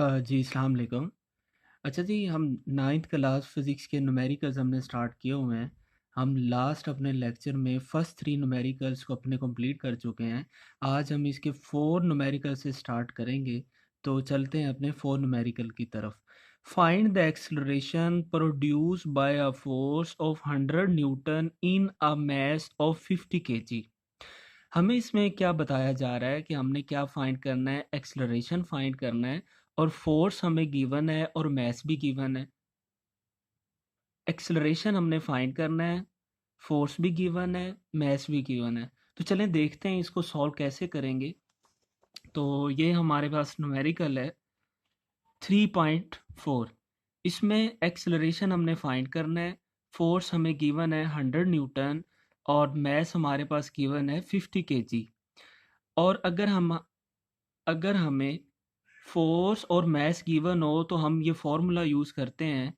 जी, अस्सलाम वालेकुम। अच्छा जी, हम 9th क्लास फ़िज़िक्स के न्यूमेरिकल्स हमने स्टार्ट किए हुए हैं। हम लास्ट अपने लेक्चर में फर्स्ट 3 न्यूमेरिकल्स को अपने कंप्लीट कर चुके हैं। आज हम इसके 4 न्यूमेरिकल से स्टार्ट करेंगे। तो चलते हैं अपने 4 न्यूमेरिकल की तरफ। Find the acceleration produced by a force of 100 Newton in a mass of 50 KG. हमें इसमें क्या बताया जा रहा है कि हमने क्या फाइंड करना है, एक्सेलरेशन फाइंड करना है और फोर्स हमें गिवन है और मास भी गिवन है। एक्सेलरेशन हमने फाइंड करना है, फोर्स भी गिवन है, मास भी गिवन है। तो चलें देखते हैं इसको सॉल्व कैसे करेंगे। तो ये हमारे पास न्यूमेरिकल है 3.4। इसमें एक्सेलरेशन हमने फाइंड करना है, फोर्स हमें गिवन है 100 न्यूटन और मास हमारे पास गिवन है 50 केजी। और अगर हमें फोर्स और मास गिवन हो तो हम ये फॉर्मूला यूज़ करते हैं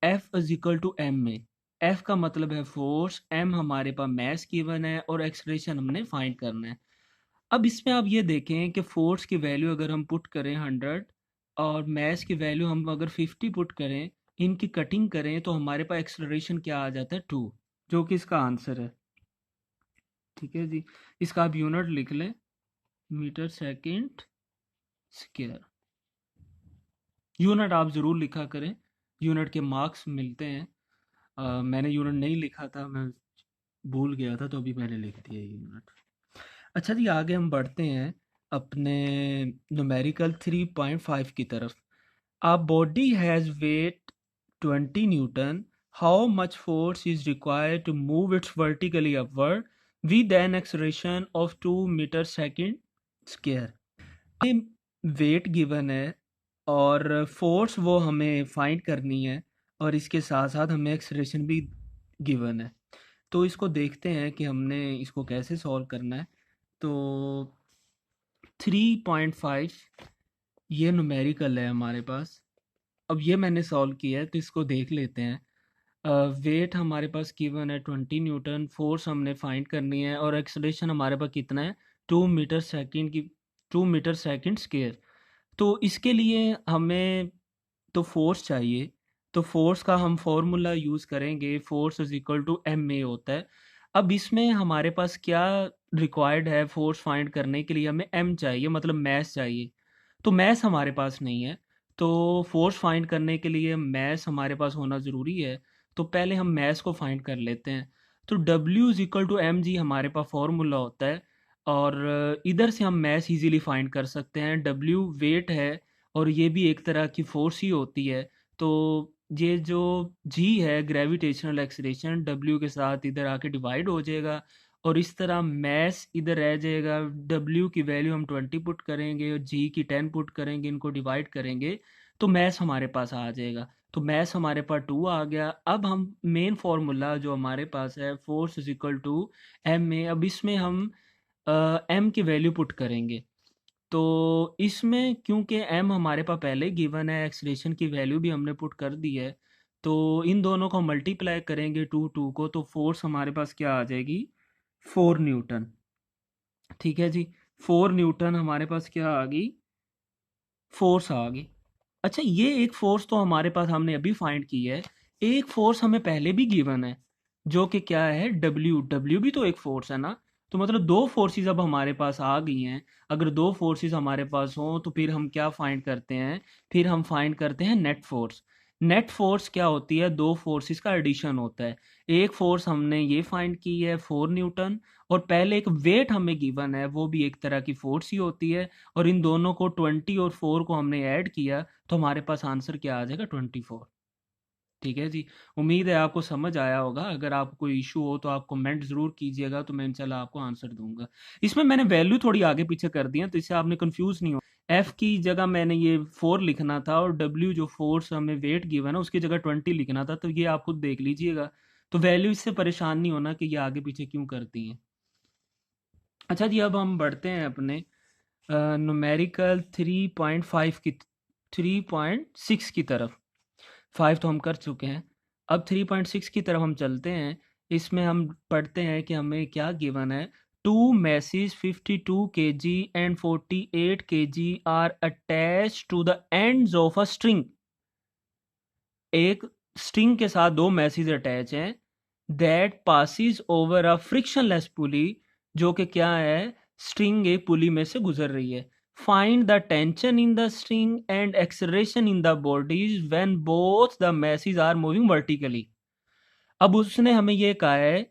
F is equal to M में। F का मतलब है फोर्स, M हमारे पास मास गिवन है और एक्सेलरेशन हमने फाइंड करना है। अब इसमें आप ये देखें कि फोर्स की वैल्यू अगर हम पुट करें 100 और मास की वैल्यू हम अगर 50 पुट करें, इनकी कटिंग करें तो हमारे पास एक्सेलरेशन क्या आ जाता है 2, जो कि इसका आंसर है। ठीक है जी, इसका आप यूनिट लिख लें, मीटर सेकेंड स्क्वायर। यूनिट आप ज़रूर लिखा करें, यूनिट के मार्क्स मिलते हैं। मैंने यूनिट नहीं लिखा था, मैं भूल गया था तो अभी मैंने लिख दिया ये यूनिट। अच्छा जी, आगे हम बढ़ते हैं अपने न्यूमेरिकल 3.5 की तरफ। A body has weight 20 Newton. How much force is required to move it vertically upward with an acceleration of 2 meter second square? Wait given है और फोर्स वो हमें फाइंड करनी है और इसके साथ साथ हमें एक्सेलरेशन भी गिवन है। तो इसको देखते हैं कि हमने इसको कैसे सॉल्व करना है। तो 3.5 ये न्यूमेरिकल है हमारे पास। अब ये मैंने सॉल्व किया है तो इसको देख लेते हैं। वेट हमारे पास गिवन है 20 न्यूटन, फोर्स हमने फाइंड करनी है और एक्सेलरेशन हमारे पास कितना है 2 मीटर सेकंड की 2 मीटर सेकंड स्क्वायर। तो इसके लिए हमें तो फोर्स चाहिए, तो फोर्स का हम फॉर्मूला यूज़ करेंगे, force is equal to M A होता है। अब इसमें हमारे पास क्या रिक्वायर्ड है, फोर्स फाइंड करने के लिए हमें एम चाहिए, मतलब मैस चाहिए। तो मैस हमारे पास नहीं है, तो फोर्स फाइंड करने के लिए मैस हमारे पास होना ज़रूरी है। तो पहले हम मैस को फाइंड कर लेते हैं। तो W is equal to M G हमारे पास फॉर्मूला होता है और इधर से हम मैस इजीली फाइंड कर सकते हैं। डब्ल्यू वेट है और ये भी एक तरह की फोर्स ही होती है। तो ये जो जी है ग्रेविटेशनल एक्सीलरेशन, डब्ल्यू के साथ इधर आके डिवाइड हो जाएगा और इस तरह मैस इधर रह जाएगा। डब्ल्यू की वैल्यू हम 20 पुट करेंगे और जी की 10 पुट करेंगे, इनको डिवाइड करेंगे तो मैस हमारे पास आ जाएगा। तो मैस हमारे पास 2 आ गया। अब हम मेन फार्मूला जो हमारे पास है force is equal to M में, अब इसमें हम एम की वैल्यू पुट करेंगे। तो इसमें क्योंकि एम हमारे पास पहले गिवन है, एक्सलेशन की वैल्यू भी हमने पुट कर दी है, तो इन दोनों को मल्टीप्लाई करेंगे टू टू को, तो फोर्स हमारे पास क्या आ जाएगी 4 न्यूटन। ठीक है जी, 4 न्यूटन हमारे पास क्या आ गई, फोर्स आ गई। अच्छा, ये एक फोर्स तो हमारे पास हमने अभी फाइंड की है, एक फोर्स हमें पहले भी गिवन है जो कि क्या है डब्ल्यू। डब्ल्यू भी तो एक फोर्स है ना। तो मतलब दो फोर्सेस अब हमारे पास आ गई हैं। अगर दो फोर्सेस हमारे पास हों तो फिर हम क्या फाइंड करते हैं, फिर हम फाइंड करते हैं नेट फोर्स। नेट फोर्स क्या होती है, दो फोर्सेस का एडिशन होता है। एक फोर्स हमने ये फाइंड की है 4 न्यूटन और पहले एक वेट हमें गिवन है, वो भी एक तरह की फोर्स ही होती है। और इन दोनों को 20 और 4 को हमने ऐड किया तो हमारे पास आंसर क्या आ जाएगा 24। ठीक है जी, उम्मीद है आपको समझ आया होगा। अगर आपको कोई इशू हो तो आप कमेंट ज़रूर कीजिएगा, तो मैं इंशाल्लाह आपको आंसर दूंगा। इसमें मैंने वैल्यू थोड़ी आगे पीछे कर दी है तो इससे आपने कंफ्यूज नहीं हो। एफ की जगह मैंने ये 4 लिखना था और डब्ल्यू जो फोर्स हमें वेट गिवन है उसकी जगह 20 लिखना था, तो ये आप खुद देख लीजिएगा। तो वैल्यू इससे परेशान नहीं होना कि ये आगे पीछे क्यों करती हैं। अच्छा जी, अब हम बढ़ते हैं अपने न्यूमेरिकल 3.5 की 3.6 की तरफ। 5 तो हम कर चुके हैं, अब 3.6 की तरफ हम चलते हैं। इसमें हम पढ़ते हैं कि हमें क्या गिवन है, two masses 52 kg and 48 kg are attached to the ends of a string. एक स्ट्रिंग के साथ दो मैसेज अटैच हैं that passes over a frictionless pulley, जो कि क्या है, स्ट्रिंग एक पुली में से गुजर रही है. Find the tension in the string and acceleration in the bodies when both the masses are moving vertically. अब उसने हमें ये कहा है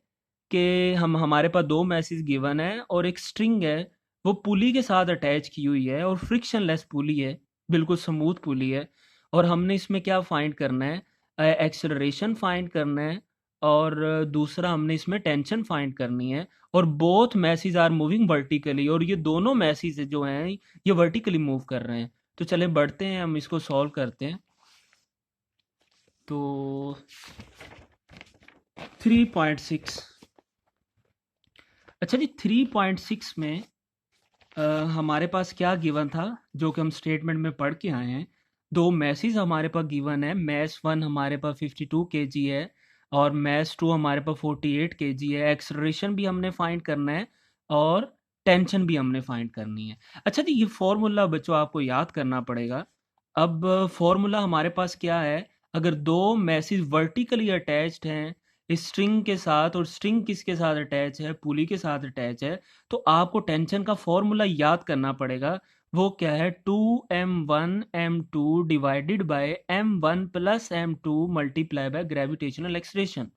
कि हमारे पास दो मैसेज गिवन है और एक स्ट्रिंग है, वो पुली के साथ अटैच की हुई है और फ्रिक्शनलेस पुली है, बिल्कुल स्मूथ पुली है. और हमने इसमें क्या फाइंड करना है, एक्सेलरेशन फाइंड करना है, और दूसरा हमने इसमें टेंशन फाइंड करनी है. और both masses are moving vertically, और ये दोनों मैसेज जो हैं ये वर्टिकली मूव कर रहे हैं. तो चले बढ़ते हैं, हम इसको सॉल्व करते हैं. तो 3.6, अच्छा जी 3.6 में हमारे पास क्या गिवन था, जो कि हम स्टेटमेंट में पढ़ के आए हैं. दो मैसेज हमारे पास गिवन है. मैस 1 हमारे पास 52 kg है और मैस 2 हमारे पास 48 kg है. एक्सलरेशन भी हमने फाइंड करना है और टेंशन भी हमने फाइंड करनी है. अच्छा जी, ये फॉर्मूला बच्चों आपको याद करना पड़ेगा. अब फॉर्मूला हमारे पास क्या है, अगर दो मैसेज वर्टिकली अटैच्ड हैं स्ट्रिंग के साथ, और स्ट्रिंग किसके साथ अटैच है, पुली के साथ अटैच है, तो आपको टेंशन का फॉर्मूला याद करना पड़ेगा. वो क्या है, 2m1m2 divided by m1 plus m2 multiply by gravitational acceleration.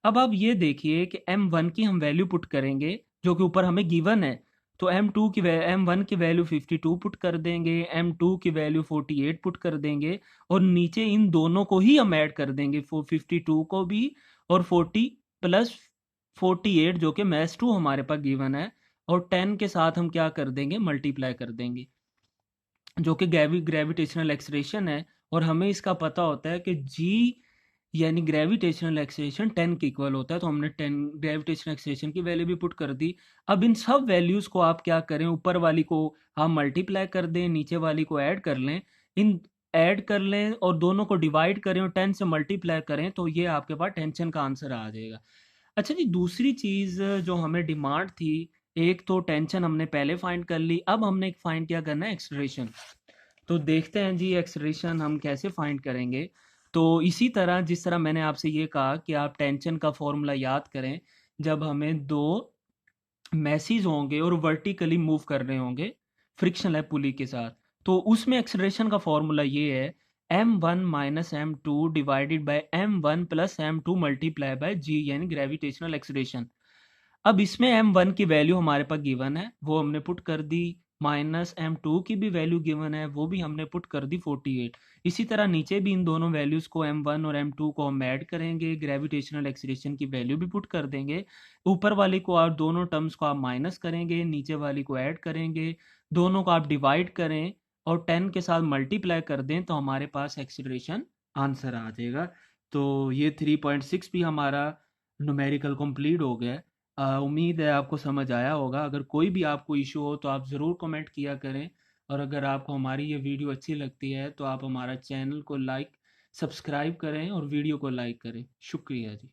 अब आप ये देखिए कि m1 की हम वैल्यू पुट करेंगे जो कि ऊपर हमें गिवन है. तो m1 की वैल्यू 52 पुट कर देंगे, m2 की वैल्यू 48 पुट कर देंगे, और नीचे इन दोनों को ही हम ऐड कर देंगे, 52 को भी और 40 प्लस 48 जो कि मैथ्स 2 हमारे पास गिवन है, और 10 के साथ हम क्या कर देंगे, मल्टीप्लाई कर देंगे, जो कि ग्रेविटेशनल एक्सलेरेशन है. और हमें इसका पता होता है कि जी यानी ग्रेविटेशनल एक्सेलेरेशन 10 के इक्वल होता है. तो हमने 10 ग्रेविटेशनल एक्सेलेरेशन की वैल्यू भी पुट कर दी. अब इन सब वैल्यूज़ को आप क्या करें, ऊपर वाली को आप मल्टीप्लाई कर दें, नीचे वाली को ऐड कर लें, इन ऐड कर लें और दोनों को डिवाइड करें और 10 से मल्टीप्लाई करें, तो ये आपके पास टेंशन का आंसर आ जाएगा. अच्छा जी, दूसरी चीज़ जो हमें डिमांड थी, एक तो टेंशन हमने पहले फाइंड कर ली, अब हमने फाइंड क्या करना है, एक्सेलरेशन. तो देखते हैं जी एक्सेलरेशन हम कैसे फाइंड करेंगे. तो इसी तरह जिस तरह मैंने आपसे ये कहा कि आप टेंशन का फॉर्मूला याद करें जब हमें दो मैसेज होंगे और वर्टिकली मूव कर रहे होंगे फ्रिक्शन है पुली के साथ, तो उसमें एक्सेलरेशन का फॉर्मूला ये है, m1 minus m2 divided by m1 plus m2 multiply by g, यानी ग्रेविटेशनल एक्सेलरेशन. अब इसमें m1 की वैल्यू हमारे पास गिवन है, वो हमने पुट कर दी, माइनस m2 की भी वैल्यू गिवन है, वो भी हमने पुट कर दी 48. इसी तरह नीचे भी इन दोनों वैल्यूज़ को m1 और m2 को हम ऐड करेंगे, ग्रेविटेशनल एक्सीलरेशन की वैल्यू भी पुट कर देंगे. ऊपर वाली को आप दोनों टर्म्स को आप माइनस करेंगे, नीचे वाली को ऐड करेंगे, दोनों को आप डिवाइड करें और 10 के साथ मल्टीप्लाई कर दें, तो हमारे पास एक्सीलरेशन आंसर आ जाएगा. तो ये 3.6 भी हमारा न्यूमेरिकल कंप्लीट हो गया. उम्मीद है आपको समझ आया होगा. अगर कोई भी आपको इशू हो तो आप ज़रूर कमेंट किया करें, और अगर आपको हमारी ये वीडियो अच्छी लगती है तो आप हमारा चैनल को लाइक सब्सक्राइब करें और वीडियो को लाइक करें. शुक्रिया जी.